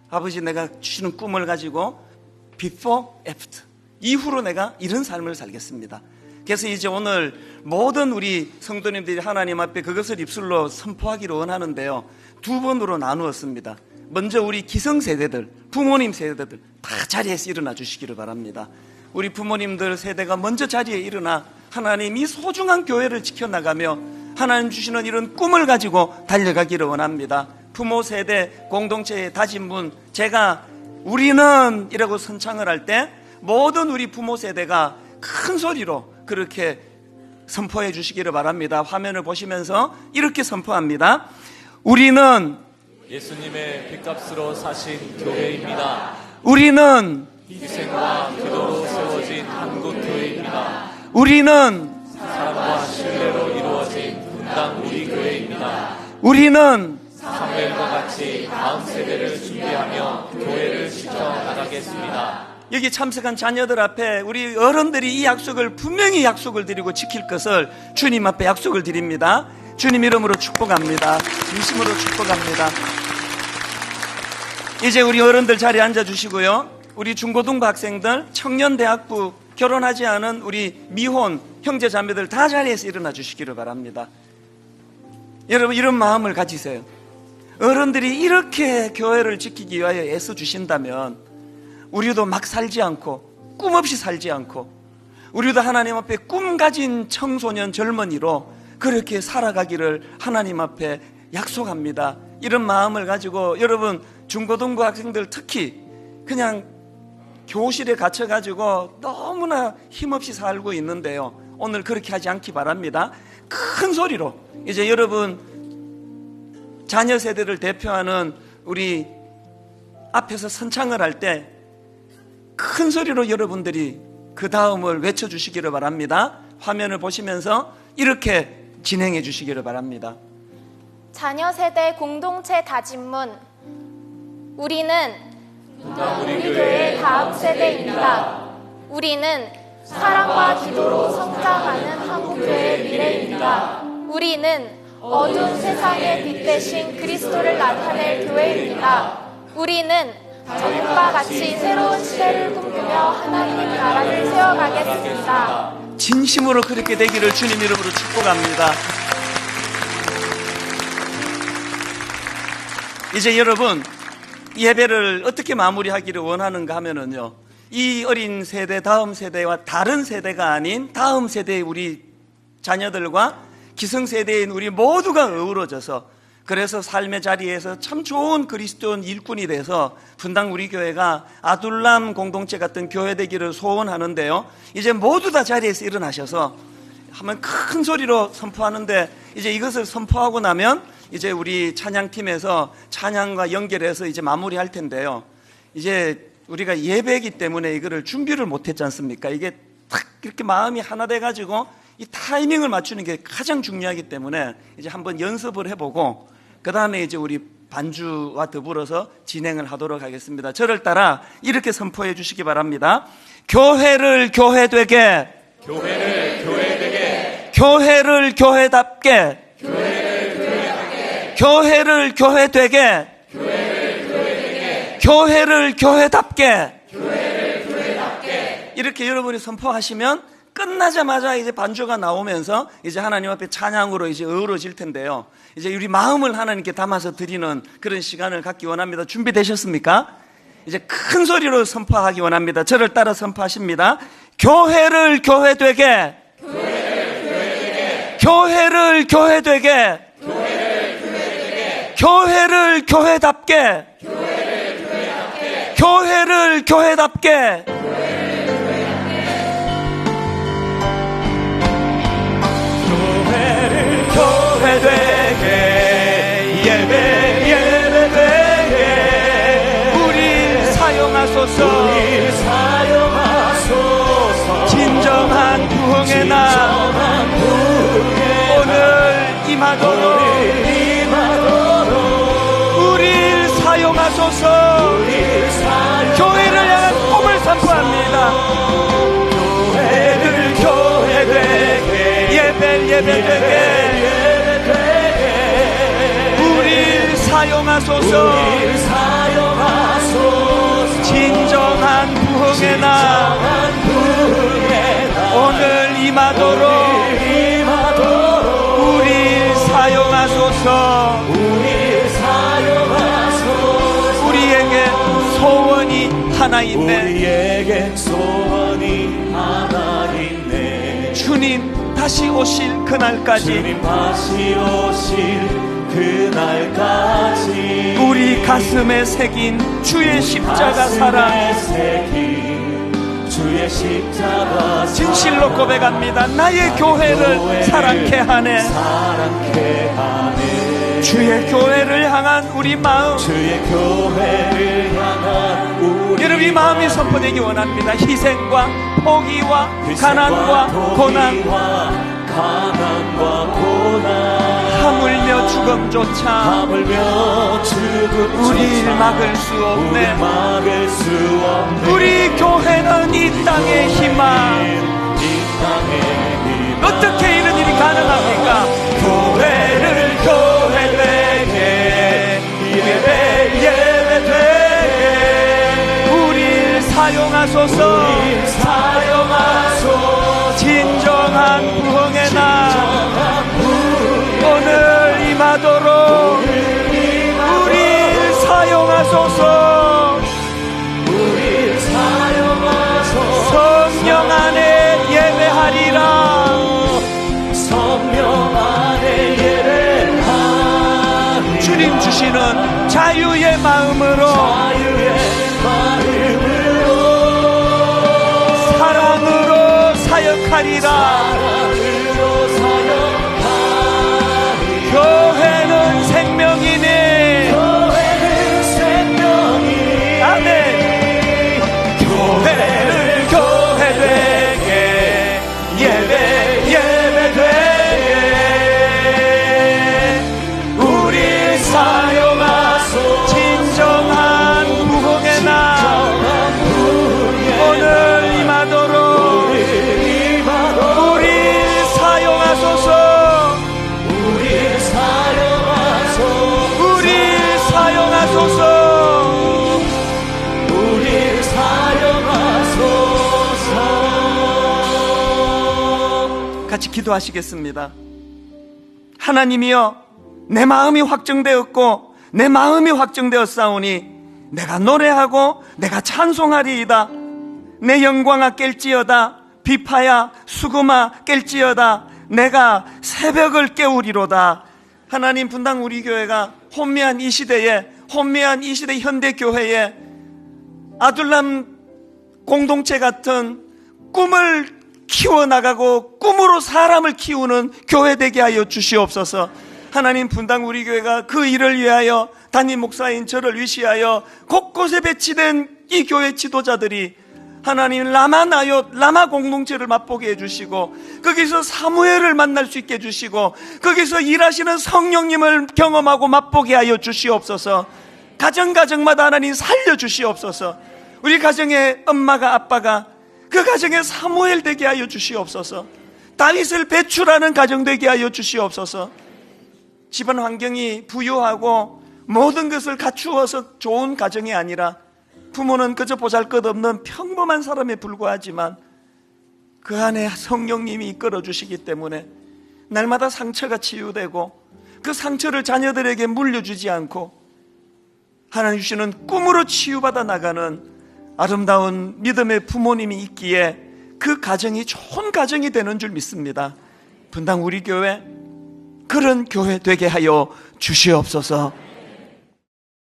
아버지, 내가 주시는 꿈을 가지고 before, after, 이후로 내가 이런 삶을 살겠습니다. 그래서 이제 오늘 모든 우리 성도님들이 하나님 앞에 그것을 입술로 선포하기를 원하는데요. 두 번으로 나누었습니다. 먼저 우리 기성세대들, 부모님 세대들 다 자리에서 일어나 주시기를 바랍니다. 우리 부모님들 세대가 먼저 자리에 일어나 하나님 이 소중한 교회를 지켜나가며 하나님 주시는 이런 꿈을 가지고 달려가기를 원합니다. 부모 세대 공동체의 다진 분, 제가 우리는 이라고 선창을 할 때 모든 우리 부모 세대가 큰 소리로 그렇게 선포해 주시기를 바랍니다. 화면을 보시면서 이렇게 선포합니다. 우리는 예수님의 핏값으로 사신 교회입니다. 우리는 희생과 기도로 세워진 한국교회입니다. 우리는 사랑과 신뢰로 이루어진 분당 우리 교회입니다. 우리는 사무엘과 같이 다음 세대를 준비하며 교회를 지켜나가겠습니다. 여기 참석한 자녀들 앞에 우리 어른들이 이 약속을 분명히 약속을 드리고 지킬 것을 주님 앞에 약속을 드립니다. 주님 이름으로 축복합니다. 진심으로 축복합니다. 이제 우리 어른들 자리에 앉아주시고요. 우리 중고등부 학생들, 청년대학부, 결혼하지 않은 우리 미혼 형제 자매들 다 자리에서 일어나 주시기를 바랍니다. 여러분 이런 마음을 가지세요. 어른들이 이렇게 교회를 지키기 위하여 애써주신다면 우리도 막 살지 않고 꿈 없이 살지 않고 우리도 하나님 앞에 꿈 가진 청소년 젊은이로 그렇게 살아가기를 하나님 앞에 약속합니다. 이런 마음을 가지고 여러분 중고등부 학생들 특히 그냥 교실에 갇혀가지고 너무나 힘없이 살고 있는데요, 오늘 그렇게 하지 않기 바랍니다. 큰 소리로 이제 여러분 자녀 세대를 대표하는 우리 앞에서 선창을 할 때 큰 소리로 여러분들이 그 다음을 외쳐주시기를 바랍니다. 화면을 보시면서 이렇게 진행해 주시기를 바랍니다. 자녀 세대 공동체 다짐문. 우리는 우리 교회의 다음 세대입니다. 우리는 사랑과 기도로 성장하는 한국교회의 미래입니다. 우리는 어두운 세상의 빛 대신 그리스도를 나타낼 교회입니다. 우리는 전과 같이 새로운 시대를 꿈꾸며 하나님의 나라를 세워가겠습니다. 진심으로 그렇게 되기를 주님 이름으로 축복합니다. 이제 여러분 예배를 어떻게 마무리하기를 원하는가 하면은요, 이 어린 세대, 다음 세대와 다른 세대가 아닌 다음 세대의 우리 자녀들과 기성세대인 우리 모두가 어우러져서, 그래서 삶의 자리에서 참 좋은 그리스도인 일꾼이 돼서 분당 우리 교회가 아둘람 공동체 같은 교회 되기를 소원하는데요, 이제 모두 다 자리에서 일어나셔서 한번 큰 소리로 선포하는데, 이제 이것을 선포하고 나면 이제 우리 찬양팀에서 찬양과 연결해서 이제 마무리할 텐데요, 이제 우리가 예배이기 때문에 이거를 준비를 못했지 않습니까? 이게 딱 이렇게 마음이 하나 돼가지고 이 타이밍을 맞추는 게 가장 중요하기 때문에 이제 한번 연습을 해보고 그 다음에 이제 우리 반주와 더불어서 진행을 하도록 하겠습니다. 저를 따라 이렇게 선포해 주시기 바랍니다. 교회를 교회되게, 교회를 교회되게, 교회를 교회답게, 교회를 교회답게, 교회를 교회되게, 교회를 교회되게, 교회를 교회답게, 교회를 교회답게. 이렇게 여러분이 선포하시면 끝나자마자 이제 반주가 나오면서 이제 하나님 앞에 찬양으로 이제 어우러질 텐데요, 이제 우리 마음을 하나님께 담아서 드리는 그런 시간을 갖기 원합니다. 준비되셨습니까? 이제 큰 소리로 선포하기 원합니다. 저를 따라 선포하십니다. 교회를 교회되게, 교회를 교회되게, 교회를 교회되게, 교회를 교회되게, 교회를 교회답게, 교회를 교회답게, 교회를 교회답게. 교회를 교회되게, 예배되게, 우리 사용하소서, 진정한 부흥의 날 오늘 임하도록 우리를 사용하소서. 교회를 향한 꿈을 선포합니다. 교회를 교회되게, 예배되게, 우리를 사용하소서. 진정한 부흥의 날 오늘 임하도록 우리를 사용하소서. 우리에게 소원이 하나 있네. 주님 다시 오실 그날까지 우리 가슴에 새긴 주의 십자가 사랑 진실로 고백합니다. 나의 교회를 사랑케 하네. 주의 교회를 향한 우리 마음, 여러분 이 마음이 선포되기 원합니다. 희생과 포기와 가난과 고난, 하물며 죽음조차 우리를 막을 수 없네. 우리 교회는 이 땅의 희망. 어떻게 이런 일이 가능합니까? 교회를 교회되게, 예배되게, 우리를 사용하소서. 진정한 부흥의 날 오늘 임하도록 우리를 사용하소서. 성령 안에 하나님 주시는 자유의 마음으로 사랑으로 사역하리라. 교회는 생명이니 아멘. 교회를 교회되게 예배되게 우리 사용하소. 진정한 부흥의 날 오늘 임하도록 우리 사용하소서. 같이 기도하시겠습니다. 하나님이여, 내 마음이 확정되었고 내 마음이 확정되었사오니 내가 노래하고 내가 찬송하리이다. 내 영광아 깰지어다. 비파야 수금아 깰지어다. 내가 새벽을 깨우리로다. 하나님, 분당 우리 교회가 혼미한 이 시대 현대교회에 아둘람 공동체 같은 꿈을 키워나가고 꿈으로 사람을 키우는 교회 되게 하여 주시옵소서. 하나님, 분당 우리 교회가 그 일을 위하여 담임 목사인 저를 위시하여 곳곳에 배치된 이 교회 지도자들이 하나님 라마 공동체를 맛보게 해주시고 거기서 사무엘을 만날 수 있게 해주시고 거기서 일하시는 성령님을 경험하고 맛보게 하여 주시옵소서. 가정마다 하나님 살려주시옵소서. 우리 가정의 엄마가 아빠가 그 가정에 사무엘 되게 하여 주시옵소서. 다윗을 배출하는 가정 되게 하여 주시옵소서. 집안 환경이 부유하고 모든 것을 갖추어서 좋은 가정이 아니라 부모는 그저 보잘것없는 평범한 사람에 불과하지만 그 안에 성령님이 이끌어 주시기 때문에 날마다 상처가 치유되고 그 상처를 자녀들에게 물려주지 않고 하나님 주시는 꿈으로 치유받아 나가는 아름다운 믿음의 부모님이 있기에 그 가정이 좋은 가정이 되는 줄 믿습니다. 분당 우리 교회 그런 교회 되게 하여 주시옵소서.